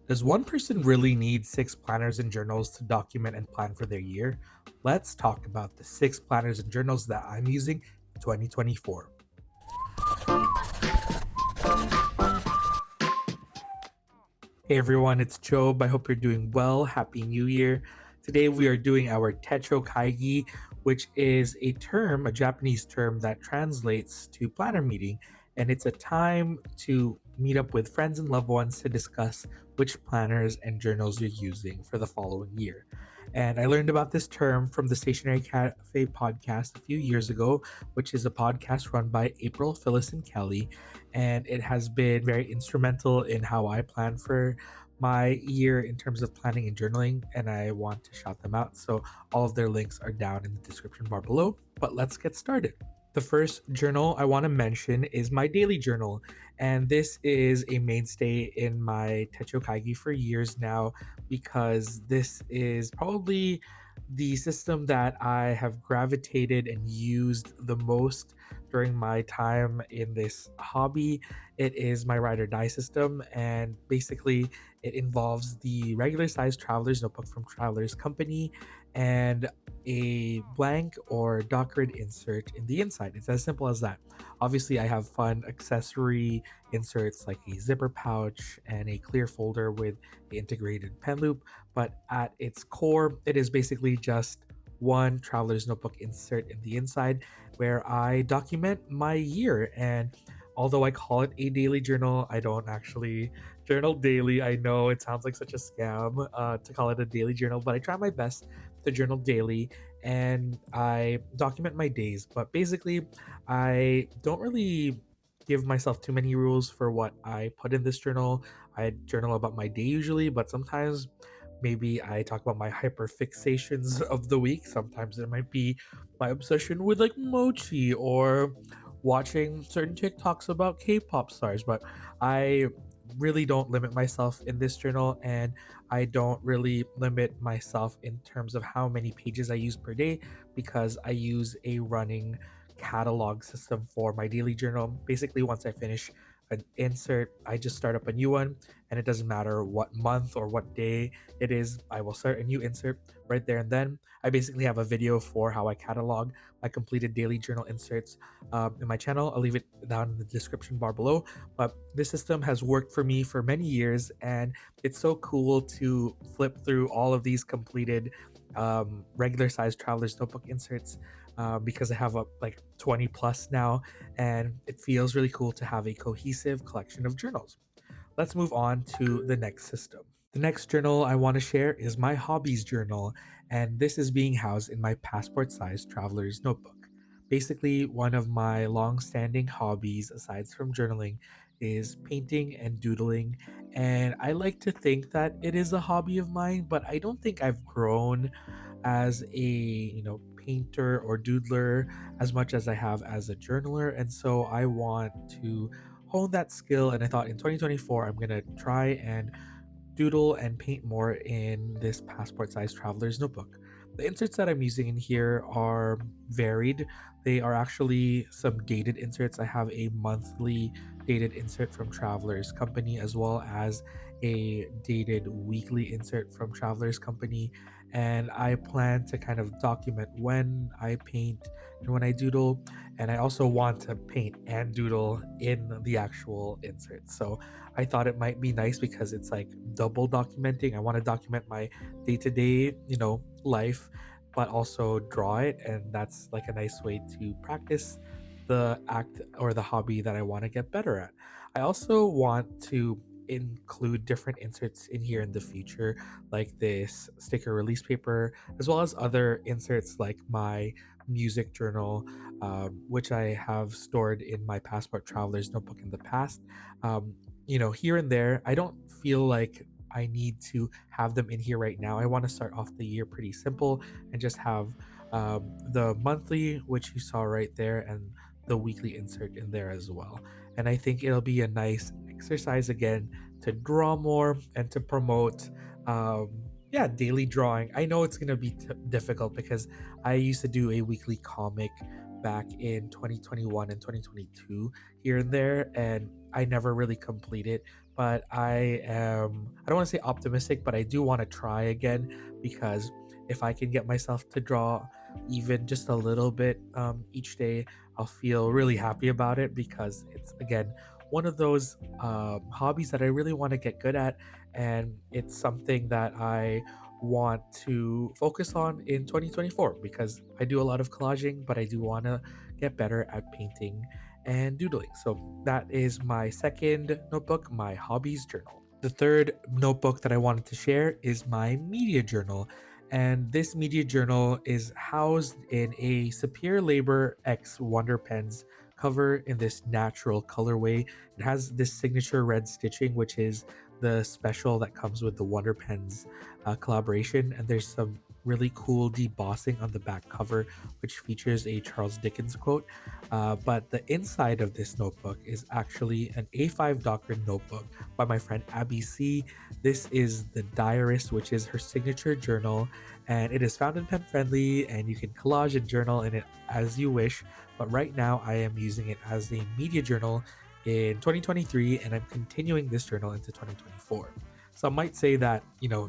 Does one person really need six planners and journals to document and plan for their year? Let's talk about the six planners and journals that I'm using in 2024. Hey everyone, it's Job. I hope you're doing well. Happy New Year. Today we are doing our Techo Kaigi, which is a Japanese term that translates to planner meeting. And it's a time to meet up with friends and loved ones to discuss which planners and journals you're using for the following year. And I learned about this term from the Stationery Cafe podcast a few years ago, which is a podcast run by April, Phyllis, and Kelly. And it has been very instrumental in how I plan for my year in terms of planning and journaling, and I want to shout them out. So all of their links are down in the description bar below. But let's get started. The first journal I want to mention is my daily journal, and this is a mainstay in my Techo Kaigi for years now because this is probably the system that I have gravitated and used the most during my time in this hobby. It is my ride or die system, and basically, it involves the regular size traveler's notebook from Traveler's Company and a blank or doc grid insert in the inside. It's as simple as that. Obviously, I have fun accessory inserts like a zipper pouch and a clear folder with the integrated pen loop, but at its core, it is basically just one traveler's notebook insert in the inside where I document my year. And although I call it a daily journal, I don't actually journal daily. I know it sounds like such a scam to call it a daily journal, but I try my best to journal daily and I document my days. But basically, I don't really give myself too many rules for what I put in this journal. I journal about my day usually, but sometimes maybe I talk about my hyperfixations of the week. Sometimes it might be my obsession with like mochi or watching certain TikToks about K-pop stars, but I really don't limit myself in this journal, and I don't really limit myself in terms of how many pages I use per day because I use a running catalog system for my daily journal. Basically, once I finish an insert, I just start up a new one, and it doesn't matter what month or what day it is, I will start a new insert right there and then. I basically have a video for how I catalog my completed daily journal inserts in my channel. I'll leave it down in the description bar below. But this system has worked for me for many years, and it's so cool to flip through all of these completed regular size traveler's notebook inserts because I have like 20 plus now, and it feels really cool to have a cohesive collection of journals. Let's move on to the next system. The next journal I want to share is my hobbies journal, and this is being housed in my passport sized traveler's notebook. Basically, one of my long standing hobbies, aside from journaling, is painting and doodling. And I like to think that it is a hobby of mine, but I don't think I've grown as a painter or doodler as much as I have as a journaler. And so I want to hone that skill, and I thought in 2024 I'm gonna try and doodle and paint more in this passport size traveler's notebook. The inserts that I'm using in here are varied. They are actually some dated inserts. I have a monthly dated insert from Traveler's Company as well as a dated weekly insert from Traveler's Company. And I plan to kind of document when I paint and when I doodle. And I also want to paint and doodle in the actual insert. So I thought it might be nice because it's like double documenting. I want to document my day to day, life, but also draw it. And that's like a nice way to practice the act or the hobby that I want to get better at. I also want to include different inserts in here in the future, like this sticker release paper, as well as other inserts like my music journal, which I have stored in my passport traveler's notebook in the past. Here and there, I don't feel like I need to have them in here right now. I want to start off the year pretty simple and just have the monthly, which you saw right there, and the weekly insert in there as well. And I think it'll be a nice exercise again to draw more and to promote daily drawing. I know it's going to be difficult because I used to do a weekly comic back in 2021 and 2022 here and there, and I never really complete it. but I don't want to say optimistic, but I do want to try again, because if I can get myself to draw even just a little bit each day, I'll feel really happy about it, because it's, again, one of those hobbies that I really want to get good at, and it's something that I want to focus on in 2024, because I do a lot of collaging, but I do want to get better at painting and doodling. So that is my second notebook, my hobbies journal. The third notebook that I wanted to share is my media journal. And this media journal is housed in a Superior Labor X Wonder Pens cover in this natural colorway. It has this signature red stitching, which is the special that comes with the Wonder Pens collaboration. And there's some really cool debossing on the back cover, which features a Charles Dickens quote. But the inside of this notebook is actually an A5 Docker notebook by my friend Abby C. This is the Diarist, which is her signature journal, and it is fountain pen friendly, and you can collage and journal in it as you wish. But right now, I am using it as a media journal in 2023, and I'm continuing this journal into 2024. Some might say that,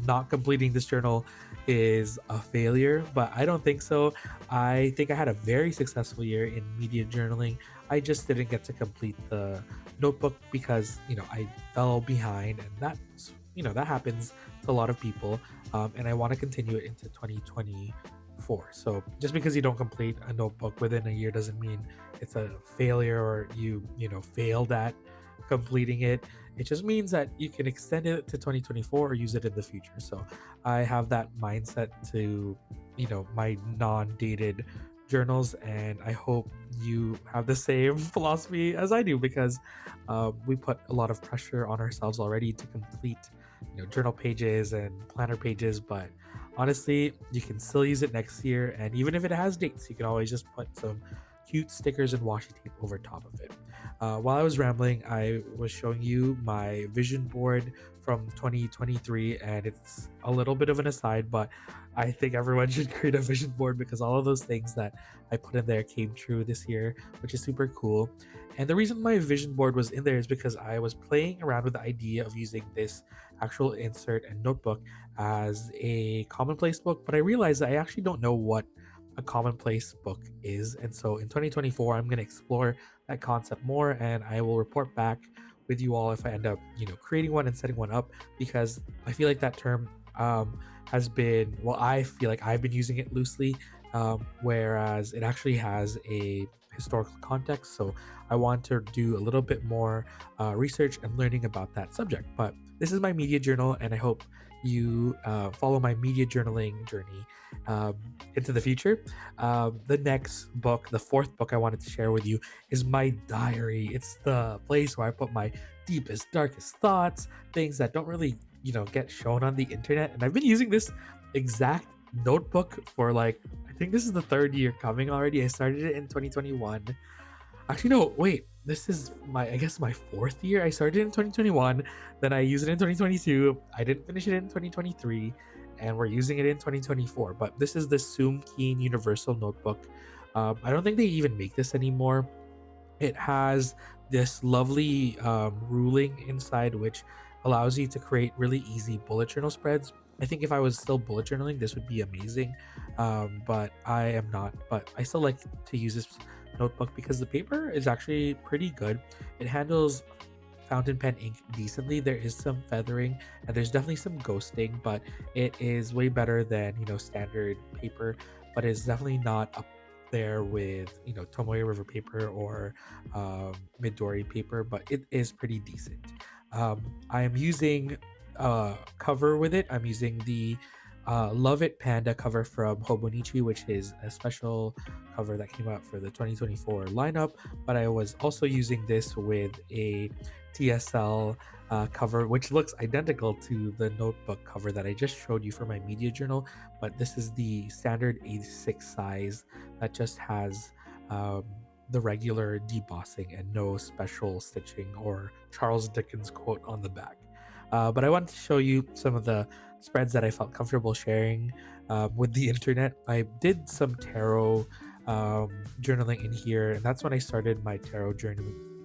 not completing this journal is a failure, but I don't think so. I think I had a very successful year in media journaling. I just didn't get to complete the notebook because, I fell behind, and that happens to a lot of people. And I want to continue it into 2024. So just because you don't complete a notebook within a year doesn't mean it's a failure, or you failed at completing it. It just means that you can extend it to 2024 or use it in the future. So I have that mindset to, my non-dated journals, and I hope you have the same philosophy as I do, because we put a lot of pressure on ourselves already to complete, journal pages and planner pages. But honestly, you can still use it next year, and even if it has dates, you can always just put some cute stickers and washi tape over top of it. While I was rambling, I was showing you my vision board from 2023, and it's a little bit of an aside, but I think everyone should create a vision board, because all of those things that I put in there came true this year, which is super cool. And the reason my vision board was in there is because I was playing around with the idea of using this actual insert and notebook as a commonplace book, but I realized that I actually don't know what a commonplace book is. And so in 2024, I'm going to explore that concept more, and I will report back with you all if I end up, creating one and setting one up, because I feel like that term has been, well, I feel like I've been using it loosely, whereas it actually has a historical context. So I want to do a little bit more research and learning about that subject. But this is my media journal, and I hope you follow my media journaling journey into the future. The next book, the fourth book I wanted to share with you, is my diary. It's the place where I put my deepest, darkest thoughts, things that don't really, get shown on the internet. And I've been using this exact notebook for I think this is the third year coming already. I started it in 2021. Actually, no, wait. This is I guess my fourth year. I started in 2021, then I used it in 2022. I didn't finish it in 2023, and we're using it in 2024. But this is the Zoom Keen Universal Notebook. I don't think they even make this anymore. It has this lovely ruling inside, which allows you to create really easy bullet journal spreads. I think if I was still bullet journaling, this would be amazing. But I am not. But I still like to use this notebook because the paper is actually pretty good. It handles fountain pen ink decently. There is some feathering and there's definitely some ghosting, but it is way better than, standard paper, but it's definitely not up there with, Tomoe River paper or Midori paper, but it is pretty decent. I am using cover with it. I'm using the Love It Panda cover from Hobonichi, which is a special cover that came out for the 2024 lineup. But I was also using this with a TSL cover, which looks identical to the notebook cover that I just showed you for my media journal. But this is the standard 86 size that just has the regular debossing and no special stitching or Charles Dickens quote on the back. But I wanted to show you some of the spreads that I felt comfortable sharing with the internet. I did some tarot journaling in here, and that's when I started my tarot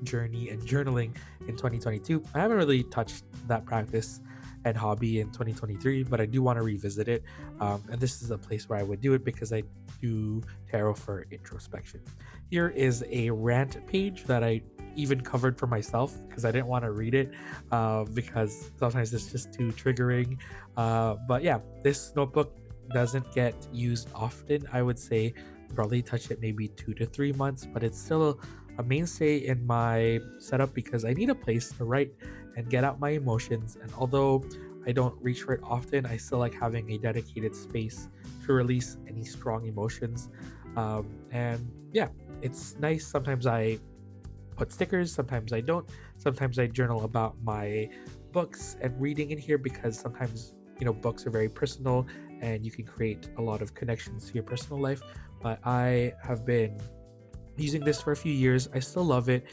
journey and journaling in 2022. I haven't really touched that practice and hobby in 2023, but I do want to revisit it. And this is a place where I would do it because I do tarot for introspection. Here is a rant page that I even covered for myself because I didn't want to read it because sometimes it's just too triggering. But yeah, this notebook doesn't get used often. I would say probably touch it maybe 2 to 3 months, but it's still a mainstay in my setup because I need a place to write and get out my emotions. And although I don't reach for it often, I still like having a dedicated space to release any strong emotions. And yeah, it's nice. Sometimes I put stickers, sometimes I don't. Sometimes I journal about my books and reading in here because sometimes, books are very personal and you can create a lot of connections to your personal life. But I have been using this for a few years. I still love it.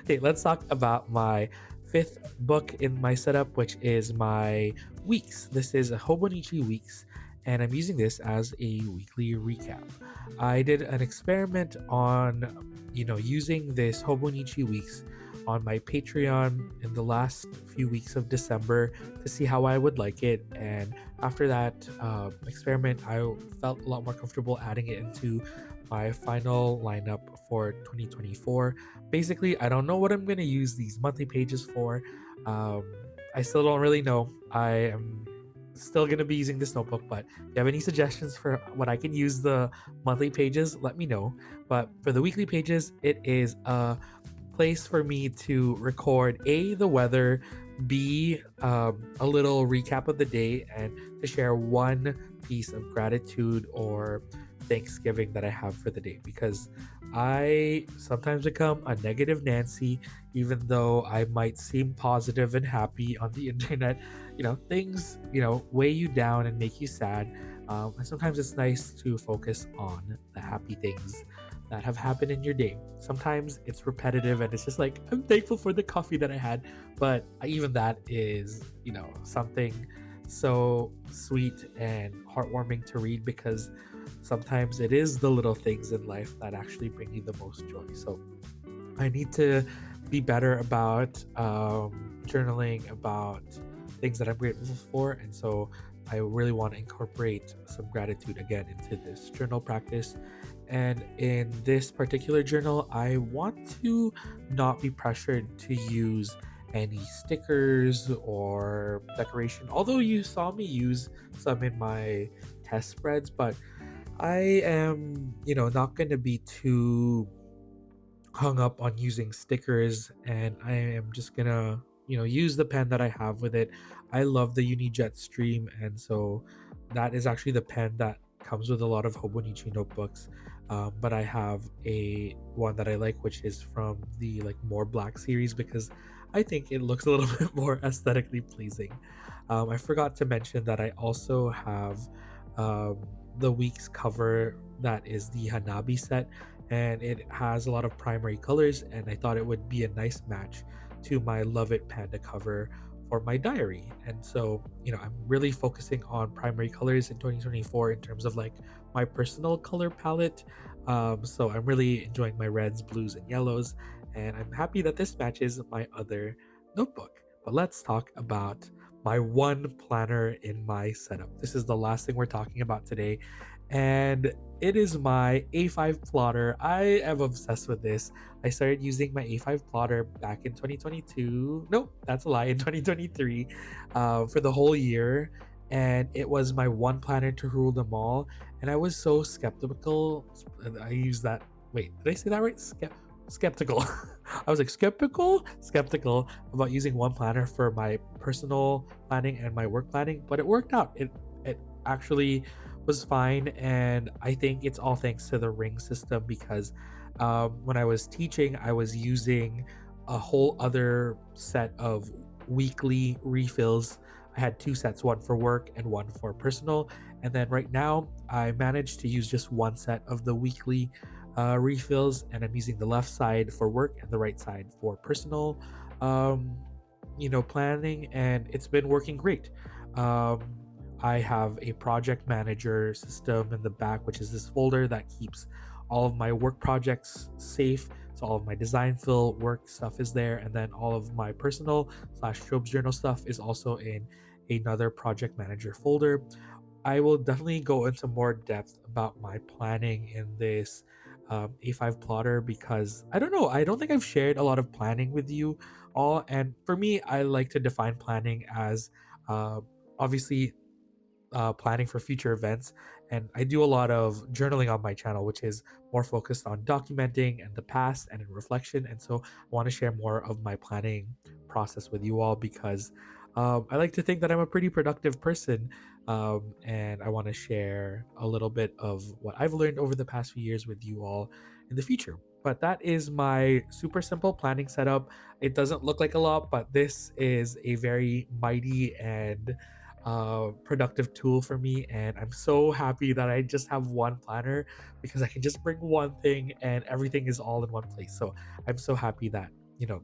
Okay, let's talk about my fifth book in my setup, which is my weeks. This is a Hobonichi Weeks, and I'm using this as a weekly recap. I did an experiment on, using this Hobonichi Weeks on my Patreon in the last few weeks of December to see how I would like it. And after that experiment, I felt a lot more comfortable adding it into my final lineup for 2024. Basically, I don't know what I'm going to use these monthly pages for. Um, I still don't really know. I am still going to be using this notebook, but if you have any suggestions for what I can use the monthly pages, let me know. But for the weekly pages, it is a place for me to record A, the weather, B, a little recap of the day, and to share one piece of gratitude or Thanksgiving that I have for the day, because I sometimes become a negative Nancy, even though I might seem positive and happy on the internet. Things, weigh you down and make you sad. And sometimes it's nice to focus on the happy things that have happened in your day. Sometimes it's repetitive and it's just like, I'm thankful for the coffee that I had. But even that is, something so sweet and heartwarming to read, because sometimes it is the little things in life that actually bring you the most joy. So I need to be better about journaling about things that I'm grateful for. And so I really want to incorporate some gratitude again into this journal practice. And in this particular journal, I want to not be pressured to use any stickers or decoration. Although you saw me use some in my test spreads, but I am, not going to be too hung up on using stickers, and I am just gonna, use the pen that I have with it. I love the Unijet Stream, and so that is actually the pen that comes with a lot of Hobonichi notebooks. But I have a one that I like, which is from the like more black series, because I think it looks a little bit more aesthetically pleasing. I forgot to mention that I also have um, the week's cover that is the Hanabi set, and it has a lot of primary colors, and I thought it would be a nice match to my Love It Panda cover for my diary. And so, I'm really focusing on primary colors in 2024 in terms of like my personal color palette. So I'm really enjoying my reds, blues, and yellows, and I'm happy that this matches my other notebook. But let's talk about my one planner in my setup. This is the last thing we're talking about today, and it is my A5 plotter. I am obsessed with this. I started using my A5 plotter back in 2022. Nope, that's a lie. In 2023, for the whole year, and it was my one planner to rule them all. And I was so skeptical. I used that. Wait, did I say that right? Skeptical. I was like skeptical about using one planner for my personal planning and my work planning, but it worked out. It actually was fine, and I think it's all thanks to the ring system, because when I was teaching, I was using a whole other set of weekly refills. I had two sets, one for work and one for personal. And then right now, I managed to use just one set of the weekly refills, and I'm using the left side for work and the right side for personal, um, planning, and it's been working great. Um, I have a project manager system in the back, which is this folder that keeps all of my work projects safe. So So all of my design fill work stuff is there, and then all of my personal slash Jobs Journal stuff is also in another project manager folder. I will definitely go into more depth about my planning in this A5 plotter, because I don't know, I don't think I've shared a lot of planning with you all. And for me, I like to define planning as uh, obviously planning for future events. And I do a lot of journaling on my channel, which is more focused on documenting and the past and in reflection. And so I want to share more of my planning process with you all, because I like to think that I'm a pretty productive person. And I want to share a little bit of what I've learned over the past few years with you all in the future. But that is my super simple planning setup. It doesn't look like a lot, but this is a very mighty and productive tool for me, and I'm so happy that I just have one planner, because I can just bring one thing and everything is all in one place. So I'm so happy that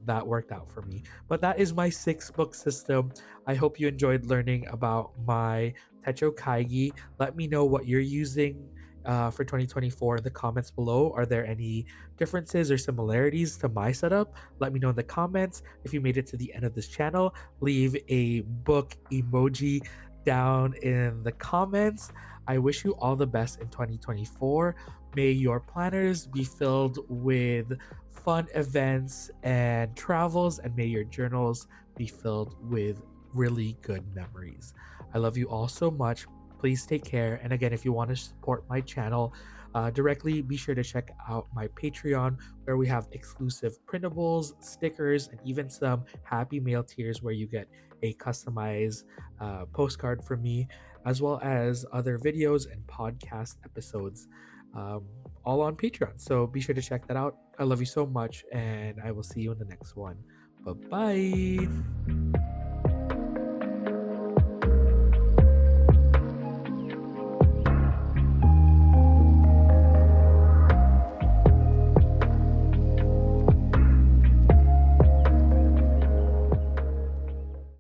that worked out for me. But that is my 6 book system. I hope you enjoyed learning about my Techo Kaigi. Let me know what you're using for 2024 in the comments below. Are there any differences or similarities to my setup? Let me know in the comments. If you made it to the end of this channel, leave a book emoji down in the comments. I wish you all the best in 2024. May your planners be filled with fun events and travels, and may your journals be filled with really good memories. I love you all so much. Please take care. And again, if you want to support my channel directly, be sure to check out my Patreon, where we have exclusive printables, stickers, and even some happy mail tiers where you get a customized postcard from me, as well as other videos and podcast episodes, um, all on Patreon. So be sure to check that out. I love you so much, and I will see you in the next one. Bye bye.